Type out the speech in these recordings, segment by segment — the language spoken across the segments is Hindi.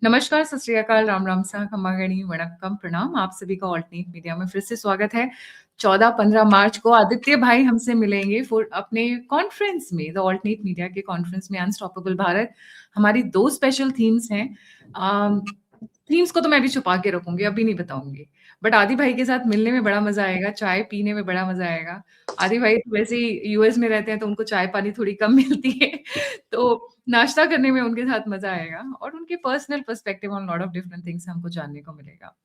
नमस्कार, सत श्री अकाल, राम राम सा, खम्मा गणी, वणक्कम, प्रणाम। आप सभी का ऑल्टरनेट मीडिया में फिर से स्वागत है। 14-15 मार्च को आदित्य भाई हमसे मिलेंगे फॉर अपने कॉन्फ्रेंस में, द ऑल्टरनेट मीडिया के कॉन्फ्रेंस में, अनस्टॉपेबल भारत। हमारी 2 स्पेशल थीम्स हैं। थीम्स को तो मैं भी छुपा के रखूंगी, अभी नहीं बताऊंगी। बट आदि भाई के साथ मिलने में बड़ा मजा आएगा, चाय पीने में बड़ा मजा आएगा। आदि भाई तो वैसे ही यूएस में रहते हैं, तो उनको चाय पानी थोड़ी कम मिलती है। तो नाश्ता करने में उनके साथ मजा आएगा और उनके personal perspective on lot of different things हमको जानने को मिलेगा।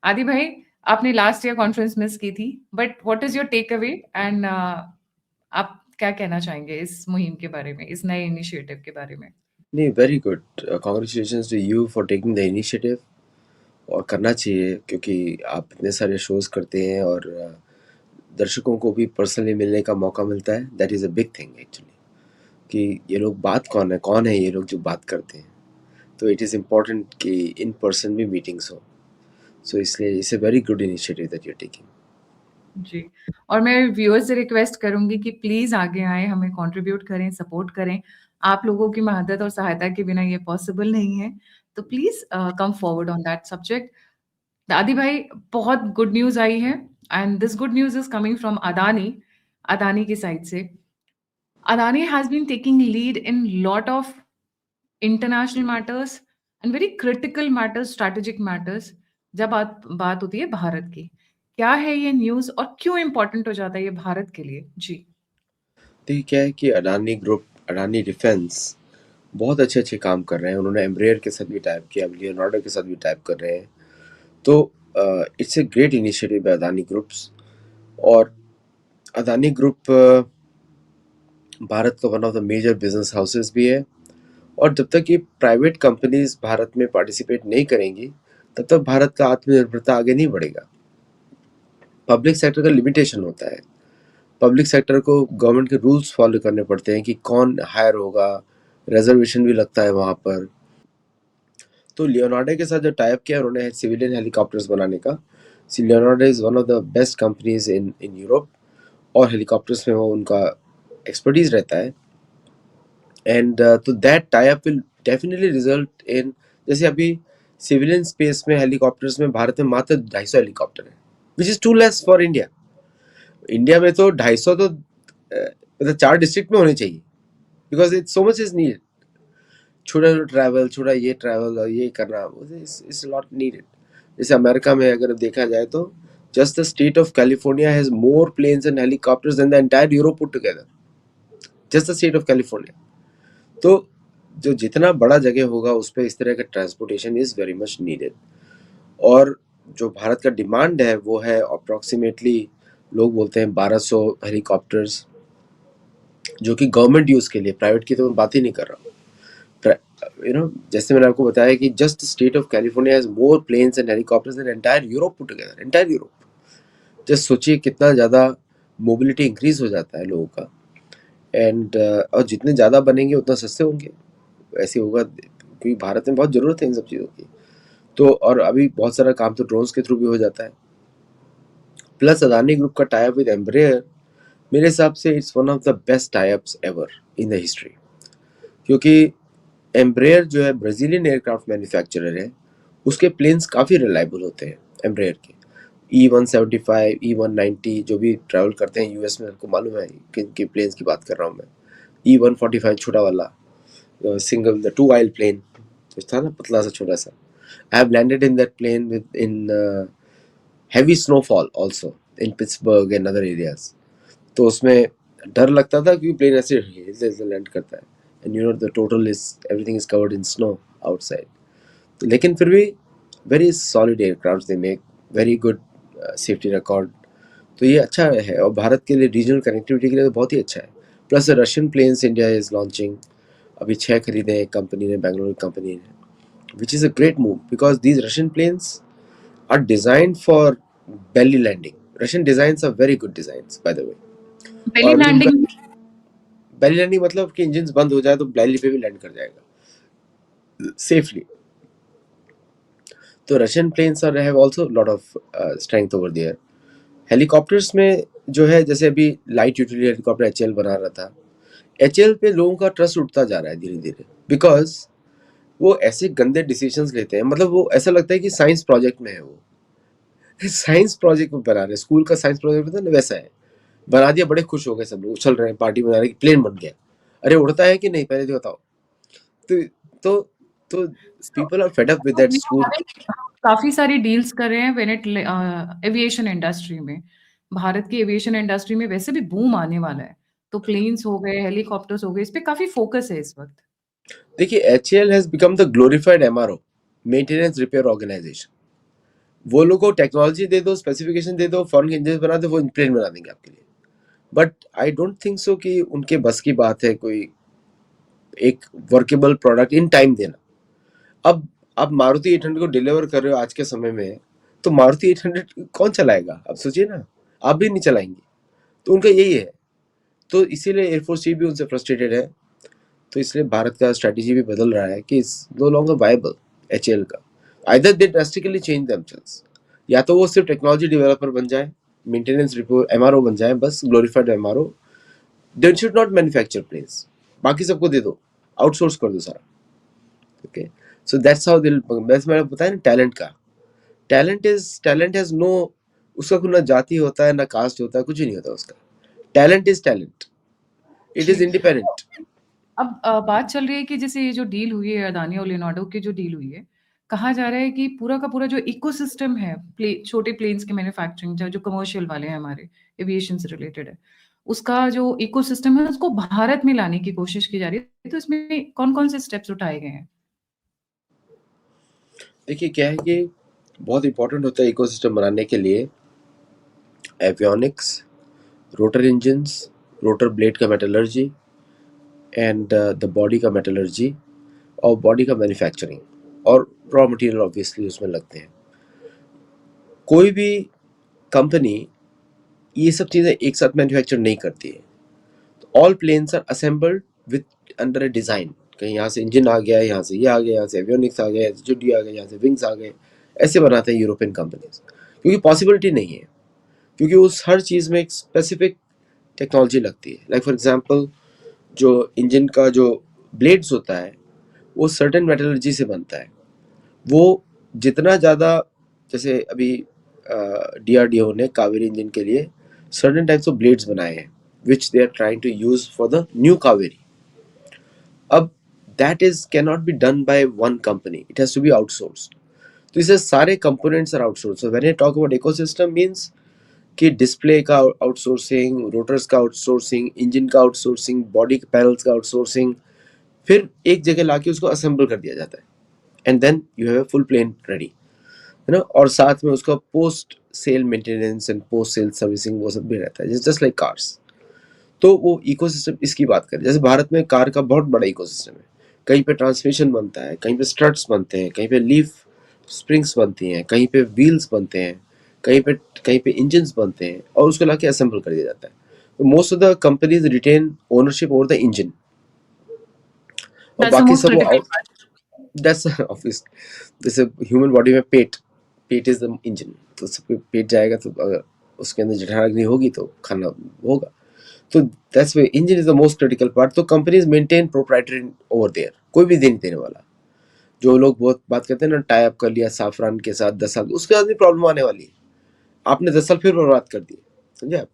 आदि भाई, आपने लास्ट ईयर कॉन्फ्रेंस मिस की थी, but what is your takeaway and आप क्या कहना चाहेंगे इस मुहिम के बारे में, इस नए इनिशिएटिव के बारे में? नहीं, very good. Congratulations to you for taking the initiative. और करना चाहिए क्योंकि आप इतने सारे शोज़ करते हैं और दर्शकों को भी पर्सनली मिलने का मौका मिलता है। That is a big thing actually, कि ये लोग बात कौन है ये लोग जो बात करते हैं। तो इट इज़ इम्पोर्टेंट कि इन पर्सन भी मीटिंग्स हो। सो इसलिए it's a very good initiative that you are taking. जी, और मैं व्यूअर्स से रिक्वेस्ट करूंगी कि प्लीज आगे आएं, हमें कंट्रीब्यूट करें, सपोर्ट करें। आप लोगों की मदद और सहायता के बिना ये पॉसिबल नहीं है, तो please come forward on that subject. दादी भाई, बहुत गुड न्यूज आई है and this good news is coming from Adani. Adani की साइड से Adani has been taking lead in lot of international matters and very critical matters, strategic matters. जब बात बात होती है भारत की, क्या है ये न्यूज़ और क्यों इम्पोर्टेंट हो जाता है ये भारत के लिए? जी। देखिए क्या है कि अडानी ग्रुप, अडानी डिफेंस बहुत अच्छे काम कर रहे हैं। उन्होंने एम्ब्रेयर के साथ भी टाइप किया, अब लियोनार्डो के साथ भी टाइप कर रहे हैं। तो it's a great initiative by Adani groups. और अदानी ग्रुप भारत का one of the major business houses भी है। और जब तक ये प्राइवेट कंपनीज भारत में पार्टिसिपेट नहीं करेंगी तब तक भारत का आत्मनिर्भरता आगे नहीं बढ़ेगा। पब्लिक सेक्टर का लिमिटेशन होता है। पब्लिक सेक्टर को गवर्नमेंट के रूल्स फॉलो करने पड़ते हैं कि कौन हायर होगा, रिजर्वेशन भी लगता है वहाँ पर। तो लियोनार्डो के साथ जो टाइप किया उन्होंने सिविलियन हेलीकॉप्टर्स बनाने का। Leonardo is one of the best companies in Europe, और हेलीकॉप्टर्स में वो उनका एक्सपर्टीज रहता है। एंड तो that tie up will definitely result in, जैसे अभी सिविलियन स्पेस में हेलीकॉप्टर्स में भारत में मात्र 250 हेलीकॉप्टर है, which is too less for India. India में तो 250 तो मतलब 4 डिस्ट्रिक्ट में होने चाहिए, because it so much is needed. छोटा ट्रैवल, छोटा ये ट्रैवल और ये करना इज नॉट नीडेड। जैसे अमेरिका में अगर देखा जाए तो just the state of California has more planes and helicopters than the entire Europe put together. Just the state of California. तो जो जितना बड़ा जगह होगा उस पर इस तरह का transportation is very much needed. और जो भारत का डिमांड है वो है अप्रॉक्सीमेटली, लोग बोलते हैं 1200 हेलीकॉप्टर्स, जो कि गवर्नमेंट यूज़ के लिए, प्राइवेट की तो मैं बात ही नहीं कर रहा हूँ। जैसे मैंने आपको बताया कि just state of California has more planes and helicopters than entire Europe put together, entire Europe. जस्ट सोचिए कितना ज़्यादा मोबिलिटी इंक्रीज हो जाता है लोगों का। एंड और जितने ज़्यादा बनेंगे उतना सस्ते होंगे, ऐसे होगा, क्योंकि भारत में बहुत ज़रूरत है इन सब चीज़ों की। तो और अभी बहुत सारा काम तो ड्रोन्स के थ्रू भी हो जाता है। प्लस अदानी ग्रुप का टाई अप विद एम्ब्रेयर, मेरे हिसाब से it's one of the best tie ups ever in the history. क्योंकि एम्ब्रेयर जो है ब्राज़ीलियन एयरक्राफ्ट मैन्युफैक्चरर है, उसके प्लेन्स काफ़ी रिलायबल होते हैं एम्ब्रेयर के। E175, E190 जो भी ट्रैवल करते हैं यूएस में, उनको मालूम है किन के प्लेन्स की बात कर रहा हूँ मैं। E145 छोटा वाला, single the two aisle plane जो था ना, पतला सा छोटा सा। I have landed in that plane with in heavy snowfall also in Pittsburgh and other areas. तो उसमें डर लगता था क्योंकि प्लेन ऐसे लैंड करता है, and you know the total is everything is covered in snow outside. तो लेकिन फिर भी very solid aircraft they make, very good safety record. तो ये अच्छा है और भारत के लिए रीजनल कनेक्टिविटी के लिए तो बहुत ही अच्छा है। Plus Russian planes India is launching, अभी 6 खरीदे हैं कंपनी ने, बेंगलुरु कंपनी ने, which is a great move because these Russian planes are designed for belly landing. Russian designs are very good designs, by the way. बेली और अभी उनका लैंडिंग? belly landing मतलब कि इंजन बंद हो जाए तो belly पे भी लैंड कर जाएगा सेफली। तो Russian planes are have also lot of strength over there. Helicopters में जो है, जैसे अभी लाइट यूटिलिटी हेलीकॉप्टर एचएल बना रहा था, एचएल पे लोगों का ट्रस्ट उठता जा रहा है धीरे धीरे, बिकॉज वो ऐसे गंदे डिसीजंस लेते हैं, मतलब वो ऐसा लगता है कि साइंस प्रोजेक्ट में है वो। साइंस प्रोजेक्ट में बना रहे हैं, स्कूल का साइंस प्रोजेक्ट होता है ना, वैसा है। बना दिया, बड़े खुश हो गए सब लोग, उछल रहे हैं, पार्टी बना रहे हैं, प्लेन बन गया। अरे उड़ता है कि नहीं पहले तो बताओ। तो तो तो So, people are fed up with that we school. are काफी सारी डील्स कर रहे हैं व्हेन इट एविएशन इंडस्ट्री में। भारत की एविएशन इंडस्ट्री में वैसे भी बूम आने वाला है, तो प्लेन्स हो गए, हेलीकॉप्टर्स हो गए, इस पे काफी फोकस है इस वक्त। देखिए, HAL has become the glorified MRO, maintenance repair organisation. वो लोग को टेक्नोलॉजी दे दो, स्पेसिफिकेशन दे दो, फॉरेन के इंजन बना दो, वो प्लेन बना देंगे आपके लिए। But I don't think so कि उनके बस की बात है कोई एक वर्केबल प्रोडक्ट इन टाइम देना। अब आप मारुति 800 को डिलीवर कर रहे हो आज के समय में, तो मारुति 800 कौन चलाएगा? आप सोचिए ना, आप भी नहीं चलाएंगे। तो उनका यही है। तो इसीलिए एयरफोर्स चीफ भी उनसे फ्रस्ट्रेटेड है। तो इसलिए भारत का स्ट्रेटेजी भी बदल रहा है कि it's no longer viable HAL का। Either they drastically change themselves, या तो वो सिर्फ टेक्नोलॉजी डेवलपर बन जाए, मेंटेनेंस रिपोर्ट एमआरओ बन जाए, बस glorified MRO. They should not manufacture planes, बाकी सबको दे दो, आउटसोर्स कर दो सारा। ओके, सो दैट्स हाउ दिल। बस मैंने बताया ना, टैलेंट का, टैलेंट हैज नो, उसका कोई ना जाति होता है ना कास्ट होता है, कुछ भी नहीं होता उसका। Talent is talent, it is जी। इंडिपेंडेंट। अब बात चल रही है कि जैसे ये जो डील हुई है अदानी और लियोनार्डो की जो डील हुई है, कहा जा रहा है कि पूरा का पूरा जो इकोसिस्टम है छोटे प्लेन्स के मैन्युफैक्चरिंग जो कमर्शियल वाले हैं हमारे एविएशन से रिलेटेड है, उसका जो इकोसिस्टम है उसको भारत में लाने की कोशिश की जा रही है। तो इसमें कौन कौन से स्टेप्स उठाए गए हैं? देखिए क्या है कि बहुत इंपॉर्टेंट होता है इकोसिस्टम बनाने के लिए avionics, rotor engines, rotor blade का मेटलर्जी, एंड द बॉडी का मेटलर्जी, और बॉडी का मैन्युफैक्चरिंग, और रॉ मटेरियल ऑब्वियसली उसमें लगते हैं। कोई भी कंपनी ये सब चीज़ें एक साथ मैन्युफैक्चर नहीं करती है। All planes are assembled with under a design. कहीं यहाँ से इंजन आ गया, यहाँ से ये आ गया, यहाँ से एवियोनिक्स आ गया, यहाँ से जुडी आ गया, यहाँ से विंग्स आ गए। ऐसे बनाते हैं यूरोपियन कंपनीज, क्योंकि पॉसिबिलिटी नहीं है, क्योंकि उस हर चीज़ में एक स्पेसिफिक टेक्नोलॉजी लगती है। लाइक फॉर एग्जांपल, जो इंजन का जो ब्लेड्स होता है वो सर्टेन मेटलर्जी से बनता है। वो जितना ज़्यादा, जैसे अभी डीआरडीओ ने कावेरी इंजन के लिए सर्टेन टाइप्स ऑफ ब्लेड्स बनाए हैं which they are trying to use for the new Kaveri. अब that is can not be done by one company, it has to be outsourced. तो इसे सारे components are outsource. So when I talk about ecosystem means कि डिस्प्ले का आउटसोर्सिंग, रोटर्स का आउटसोर्सिंग, इंजन का आउटसोर्सिंग, बॉडी पैनल्स का आउटसोर्सिंग, फिर एक जगह लाके उसको असेंबल कर दिया जाता है, and then you have a full plane ready, है ना। और साथ में उसका post sale maintenance and post sale servicing वो सब भी रहता है, जस्ट लाइक कार्स। तो वो इकोसिस्टम इसकी बात करें, जैसे भारत में कार का बहुत बड़ा इकोसिस्टम है। कहीं पे ट्रांसमिशन बनता है, कहीं पे स्ट्रट्स बनते हैं, कहीं पे लीफ स्प्रिंग्स बनती हैं, कहीं पे व्हील्स बनते हैं, कहीं पे इंजन्स बनते हैं, और उसको लाके असेंबल कर दिया जाता है। Most of the companies retain ownership over the engine, और दैट्स द बाकी मोस्ट सब वो क्रिटिकल आउट। That's office. जैसे ह्यूमन बॉडी में पेट इज द इंजन। तो सबके पेट जाएगा, तो अगर उसके अंदर जठराग्नि होगी तो खाना होगा। तो that's way engine is the most critical part. तो companies maintain proprietary over there, कोई भी दे नहीं देने वाला। जो लोग बहुत बात करते हैं ना, टाई अप कर लिया साफरान के साथ 10 साल, उसके बाद भी प्रॉब्लम आने वाली है। आपने 10 साल फिर बर्बाद कर दिए, समझे आप।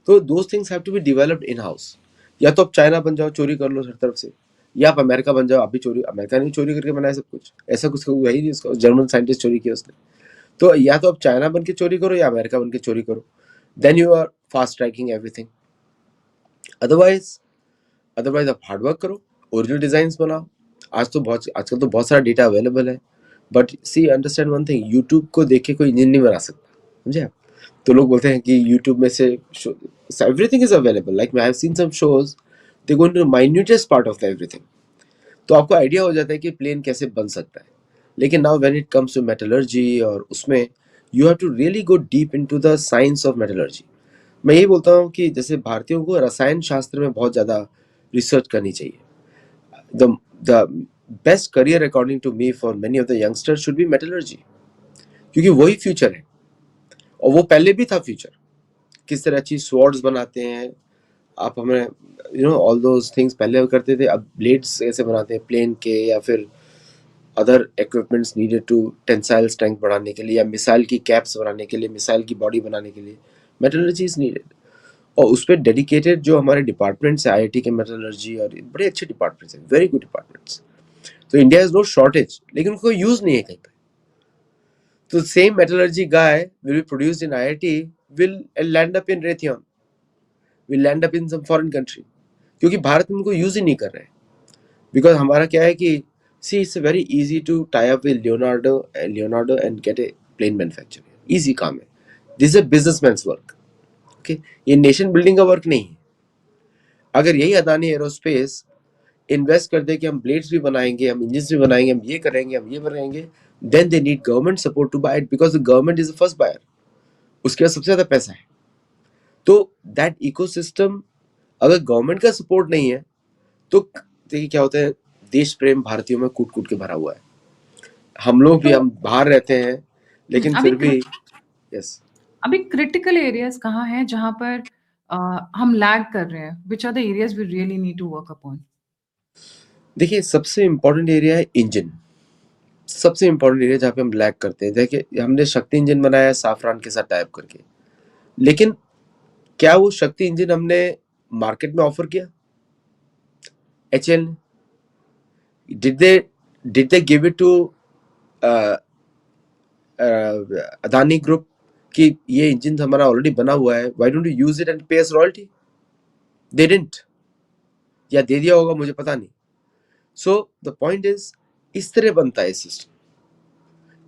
तो those things have to be developed in house. या तो आप चाइना बन जाओ, चोरी कर लो हर तरफ से, या आप अमेरिका बन जाओ, आप भी चोरी। अमेरिका ने चोरी करके बनाया सब कुछ, ऐसा कुछ हुआ ही नहीं उसका, जर्मन साइंटिस्ट चोरी किया उसने। तो या तो आप चाइना बन के चोरी करो या अमेरिका बन के चोरी करो, then you are fast tracking everything. Otherwise आप हार्ड वर्क करो, ओरिजिनल डिजाइन बनाओ। आजकल तो बहुत सारा डेटा अवेलेबल है। But see understand one thing, YouTube को देख के कोई इंजन नहीं बना सकता, समझे आप। तो लोग बोलते हैं कि यूट्यूब में से everything is available. Like I have seen some shows, they go into minutest part of the everything. तो आपको आइडिया हो जाता है कि प्लेन कैसे बन सकता है। लेकिन now when it comes to metallurgy, और उसमें you have to really go deep into the science of metallurgy. मैं यही बोलता हूँ कि जैसे भारतीयों को रसायन शास्त्र में बहुत ज़्यादा रिसर्च करनी चाहिए। The best career according to me for many of the youngsters should be metallurgy, क्योंकि वही फ्यूचर है। और वो पहले भी था फ्यूचर। किस तरह अच्छी स्वॉर्ड्स बनाते हैं आप, हमें ऑल दोज थिंग्स पहले करते थे। अब ब्लेड्स कैसे बनाते हैं प्लेन के, या फिर other equipments needed to tensile strength बढ़ाने के लिए, या मिसाइल की कैप्स बनाने के लिए, मिसाइल की बॉडी बनाने के लिए मेटलर्जी इज नीडेड। और उस पर डेडिकेटेड जो हमारे डिपार्टमेंट्स है, आईआईटी के मेटलर्जी, और बड़े अच्छे डिपार्टमेंट्स हैं, वेरी गुड डिपार्टमेंट्स। तो इंडिया इज नो शॉर्टेज, लेकिन उनको यूज नहीं है कहीं पे। तो same metallurgy guy will be produced in IIT, will land up in Raytheon, will land up in some foreign country, क्योंकि भारत में उनको यूज ही नहीं कर रहे हैं। बिकॉज हमारा क्या है कि see it's very easy to tie up with Leonardo and get a plane manufacture. Easy काम है, this is a businessman's work. Okay, ये नेशन बिल्डिंग का वर्क नहीं है। अगर यही अदानी एरोस्पेस इन्वेस्ट कर दे कि हम ब्लेड्स भी बनाएंगे, हम इंजन भी बनाएंगे, हम ये करेंगे, हम ये बनाएंगे, then they need government support to buy it, because the government is the first buyer, उसके पास सबसे ज्यादा पैसा है। तो दैट इकोसिस्टम, अगर गवर्नमेंट का सपोर्ट नहीं है तो देखिए क्या होता है, देश प्रेम भारतीयों में कूट कूट के भरा हुआ है। हम लोग भी, तो हम बाहर रहते हैं, लेकिन अभी फिर भी यस। अभी क्रिटिकल एरियाज कहाँ हैं जहां पर हम लैग कर रहे हैं? Which are the areas we really need to work upon? देखिए सबसे इम्पोर्टेंट एरिया है इंजन, सबसे इम्पोर्टेंट एरिया जहाँ पे हम लैग करते हैं। देखिए हमने शक्ति इंजन बनाया साफरान के साथ टाइप करके, लेकिन क्या वो शक्ति इंजन हमने मार्केट में ऑफर किया? एचएल ने, did they give it to Adani group कि ये इंजन हमारा ऑलरेडी बना हुआ है, why don't you use it and pay us royalty? They didn't, या दे दिया होगा मुझे पता नहीं। सो द पॉइंट इज, इस तरह बनता है सिस्टम।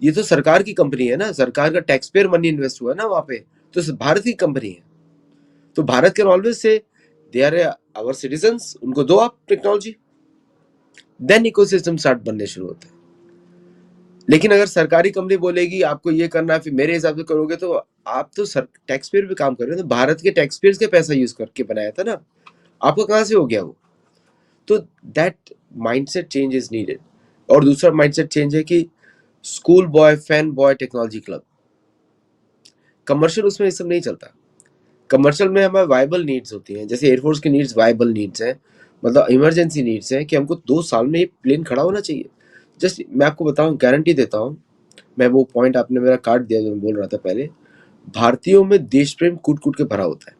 ये तो सरकार की कंपनी है ना, सरकार का टैक्स पेयर मनी इन्वेस्ट हुआ है ना वहां पे, तो भारत की कंपनी है। तो Bharat can always say they are our citizens, उनको दो आप टेक्नोलॉजी, देन इकोसिस्टम स्टार्ट बनने शुरू होते हैं। लेकिन अगर सरकारी कंपनी बोलेगी आपको ये करना है, फिर मेरे हिसाब से करोगे, तो आप तो टैक्स पेयर पे काम कर रहे हो, तो भारत के टैक्स पेयर के पैसा यूज करके बनाया था ना, आपका कहां से हो गया वो? तो that mindset change is needed. और दूसरा माइंडसेट चेंज है कि school boy, fan boy technology club, commercial उसमें ये सब नहीं चलता। कमर्शियल में हमारे वायबल नीड्स होती हैं, जैसे एयरफोर्स की नीड्स वायबल नीड्स हैं, मतलब इमरजेंसी नीड्स हैं कि हमको 2 साल में ये प्लेन खड़ा होना चाहिए। जस्ट मैं आपको बताऊं, गारंटी देता हूं, मैं वो पॉइंट आपने मेरा काट दिया जो मैं बोल रहा था पहले, भारतीयों में देश प्रेम कूट कूट के भरा होता है।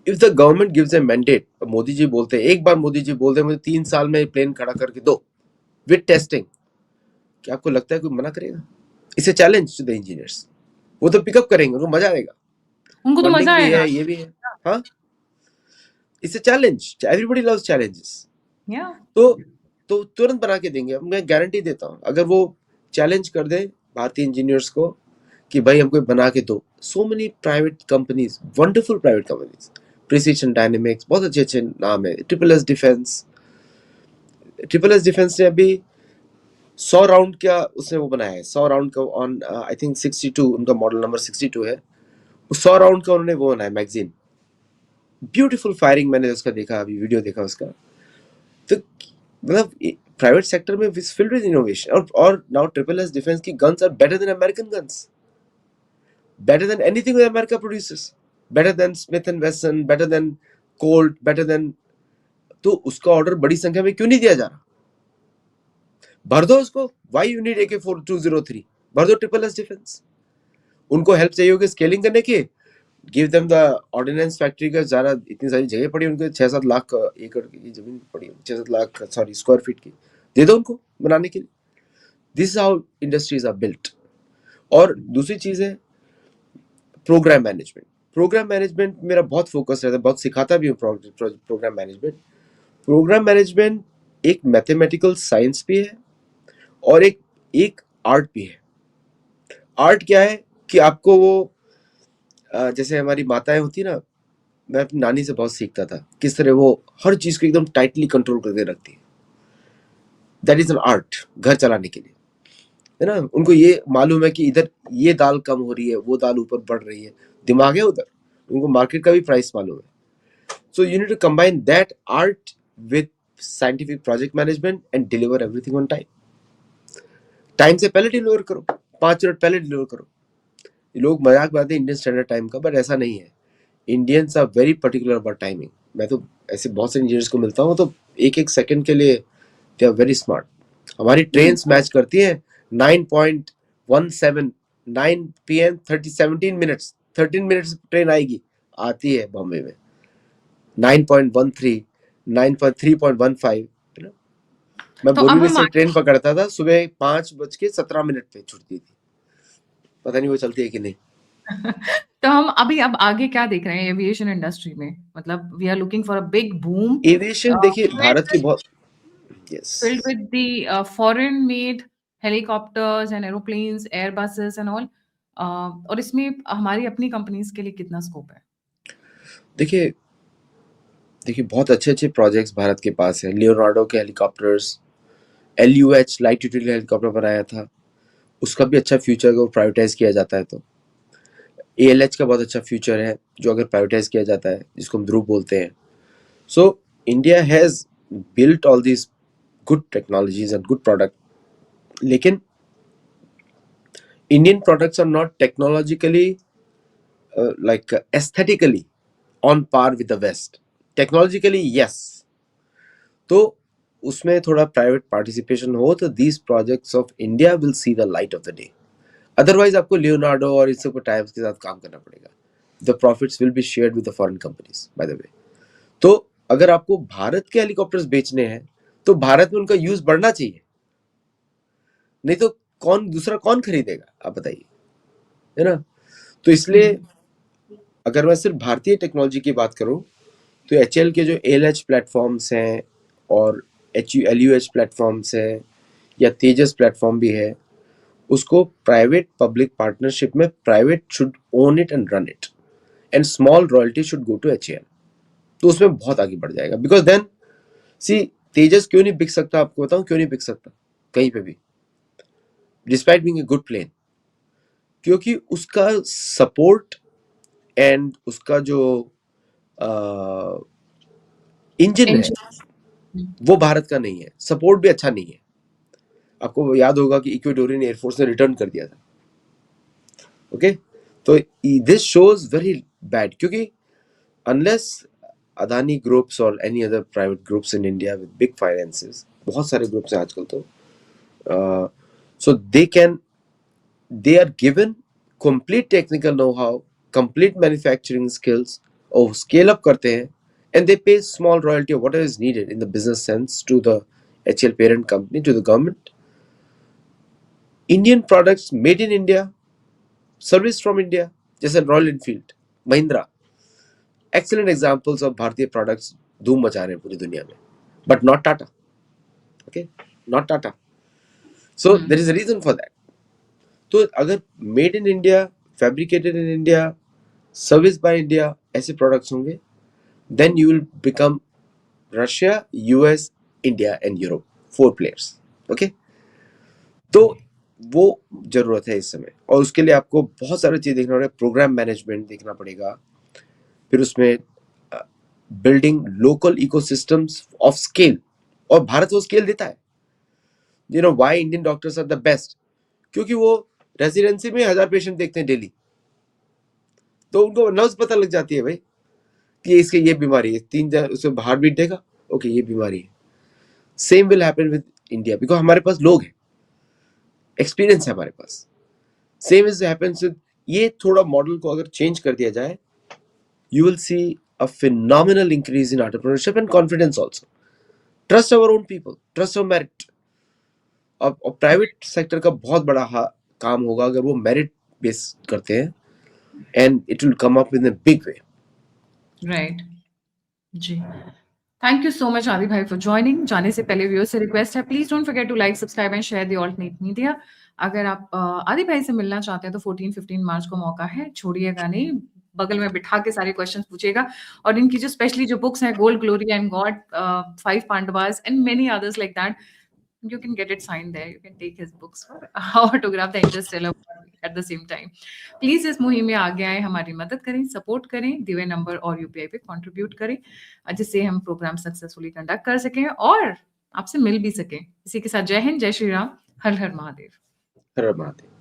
If the government gives a mandate, Modi ji बोलते हैं, एक बार मोदी जी बोलते हैं मुझे 3 साल में प्लेन खड़ा करके दो विद टेस्टिंग, क्या आपको लगता है कोई मना करेगा? इसे चैलेंज टू द इंजीनियर्स, वो तो पिकअप करेंगे, उनको मजा आएगा, उनको तो मजा फंडिंग भी आएगा। है, ये भी है। हाँ, it's a challenge, everybody loves challenges. या तो तुरंत बना के देंगे, मैं गारंटी देता हूँ। अगर वो चैलेंज कर दे भारतीय इंजीनियर्स को कि भाई हमको बना के दो, so many private companies, wonderful private companies, precision dynamics, बहुत अच्छे अच्छे नाम है, triple S defence. Triple S defence ने अभी 100 राउंड का उसने वो बनाया है, 100 राउंड का ऑन आई थिंक 62, उनका मॉडल नंबर 62 है, 100 राउंड का उन्होंने वो बनाया मैगजीन, ब्यूटीफुल फायरिंग, मैंने उसका देखा, अभी वीडियो देखा उसका। तो मतलब प्राइवेट सेक्टर में इज फिल्ड विद इनोवेशन। और नाउ ट्रिपल एस डिफेंस की guns are better than American guns, better than anything that America produces, better than Smith and Wesson, better than Colt, better than, तो उसका ऑर्डर बड़ी संख्या में क्यों नहीं दिया जा रहा? भर दो उसको, why you need AK-4203, भर दो ट्रिपल एस डिफेंस। उनको हेल्प चाहिए होगी स्केलिंग करने की, give them the ordnance factory का, ज़्यादा इतनी सारी जगह पड़ी उनके, 6-7 लाख एकड़ की जमीन पड़ी, 6-7 लाख सॉरी स्क्वायर फीट की, दे दो उनको बनाने के लिए। This is how industries are built. और दूसरी चीज है प्रोग्राम मैनेजमेंट। प्रोग्राम मैनेजमेंट मेरा बहुत फोकस रहता है, बहुत सिखाता भी हूँ प्रोग्राम मैनेजमेंट। प्रोग्राम मैनेजमेंट एक मैथमेटिकल साइंस भी है और एक आर्ट भी है। आर्ट क्या है कि आपको वो जैसे हमारी माताएं होती ना, मैं अपनी नानी से बहुत सीखता था किस तरह वो हर चीज को एकदम टाइटली कंट्रोल करके रखती है। दैट इज एन आर्ट घर चलाने के लिए, है ना। उनको ये मालूम है कि इधर ये दाल कम हो रही है, वो दाल ऊपर बढ़ रही है, दिमाग है उधर, उनको मार्केट का भी प्राइस मालूम है। So you need to combine that art with scientific project management and deliver everything on time. Time से पहले डिलीवर करो, 5 मिनट पहले डिलीवर करो। लोग मजाक बनाते हैं इंडियन स्टैंडर्ड टाइम का, बट ऐसा नहीं है। Indians are very particular about timing. मैं तो ऐसे बहुत से इंजीनियर्स को मिलता हूँ तो एक एक सेकंड के लिए दे आर वेरी स्मार्ट। हमारी ट्रेन मैच करती हैं 9.17 9 PM 17 मिनट्स 13 मिनट्स ट्रेन आएगी, आती है बॉम्बे में 9.13 9.3.15। मैं तो अब बोरीवली हम से ट्रेन पकड़ता था, सुबह 5:17 पे छुटती थी, पता नहीं वो चलती है कि नहीं। तो हम अभी अब आगे क्या देख रहे हैं एविएशन इंडस्ट्री में? मतलब we are looking for a big boom aviation देखिए भारत की बहुत, yes, filled with the foreign made helicopters and aeroplanes, airbuses and all. और इसमें हमारी अपनी कंपनीज के लिए कितना स्कोप है? देखिए देखिए बहुत अच्छे अच्छे प्रोजेक्ट्स भारत के पास है। लियोनार्डो के helicopters, LUH light utility helicopter बनाया था, उसका भी अच्छा फ्यूचर अगर प्राइवेटाइज किया जाता है तो। ALH का बहुत अच्छा फ्यूचर है जो अगर प्राइवेटाइज किया जाता है, जिसको हम ध्रुव बोलते हैं। So India has built all this good technologies and good product, लेकिन Indian products are not technologically like aesthetically on par with the West. Technologically, yes. तो उसमें थोड़ा प्राइवेट पार्टिसिपेशन हो तो these projects of India will see the light of the day. Otherwise आपको लियोनार्डो और इन सब टाइप्स के साथ काम करना पड़ेगा। The profits will be shared with the foreign companies by the way. तो अगर आपको भारत के हेलीकॉप्टर्स बेचने हैं तो भारत में उनका यूज बढ़ना चाहिए, नहीं तो कौन खरीदेगा, आप बताइए, है ना। तो इसलिए अगर मैं सिर्फ भारतीय टेक्नोलॉजी की बात करूं तो HL के जो ALH प्लेटफॉर्म्स हैं और LUH प्लेटफॉर्म्स है या तेजस प्लेटफॉर्म भी है, उसको प्राइवेट पब्लिक पार्टनरशिप में private should own it and run it and small royalty should go to HAL। तो उसमें बहुत आगे बढ़ जाएगा। बिकॉज देन सी तेजस क्यों नहीं बिक सकता, आपको बताऊं क्यों नहीं बिक सकता कहीं पे भी despite being a good plane, क्योंकि उसका सपोर्ट एंड उसका जो इंजन है वो भारत का नहीं है, सपोर्ट भी अच्छा नहीं है। आपको याद होगा कि इक्वेडोरियन एयरफोर्स ने रिटर्न कर दिया था, ओके। तो दिस शोज वेरी बैड, क्योंकि अनलेस अदानी ग्रुप्स और any other private groups in India with big finances, बहुत सारे ग्रुप्स हैं आजकल तो, so they are given complete technical know how, complete manufacturing skills, और स्केल अप करते हैं and they pay small royalty or whatever is needed in the business sense to the HL parent company, to the government. Indian products made in India, service from India, जैसे royal Enfield, Mahindra, excellent examples of भारतीय products धूम मचा रहे हैं पूरी दुनिया में, but not Tata, okay, not Tata. So there is a reason for that. तो अगर made in India, fabricated in India, service by India ऐसे प्रोडक्ट्स होंगे, then you will become Russia, US, India and Europe, 4 players, okay? तो वो जरूरत है इस समय, और उसके लिए आपको बहुत सारी चीज देखना पड़ेगा, प्रोग्राम मैनेजमेंट देखना पड़ेगा, फिर उसमें building local ecosystems of scale, और भारत वो स्केल देता है। You know why Indian doctors are the best, क्योंकि वो रेजिडेंसी में 1000 पेशेंट देखते हैं डेली, तो उनको नर्व्स पता लग जाती है भाई कि इसके ये बीमारी है, 3 उसे हार्ट बीट देगा, ओके ये बीमारी है। Same will happen with India, because हमारे पास लोग हैं, एक्सपीरियंस है हमारे पास। सेम इज हैपेंस विद, ये थोड़ा मॉडल को अगर चेंज कर दिया जाए, you will see a phenomenal increase in entrepreneurship and confidence also, trust our own people, trust our merit. और प्राइवेट सेक्टर का बहुत बड़ा काम होगा अगर वो मेरिट बेस करते हैं, and it will come up in a big way. Right ji. Thank you so much Adi भाई फॉर ज्वाइनिंग। जाने से पहले व्यूअर्स से रिक्वेस्ट है, please don't forget to like, subscribe and share the alternate media. अगर आप आदि भाई से मिलना चाहते हैं तो 14-15 मार्च को मौका है, छोड़िएगा नहीं, बगल में बिठा के सारे क्वेश्चंस पूछेगा। और इनकी जो स्पेशली जो बुक्स हैं, gold, glory and God, 5 Pandavas and many others like that, you can get it signed there. You can take his books for autograph the Interstellar at the same time. Please इस मुहिम में आगे आए, हमारी मदद करें, सपोर्ट करें, दिए नंबर और UPI पे कंट्रीब्यूट करें, जिससे हम प्रोग्राम सक्सेसफुली कंडक्ट कर सकें और आपसे मिल भी सकें। इसी के साथ जय हिंद, जय श्री राम, हर हर महादेव। हर महादेव।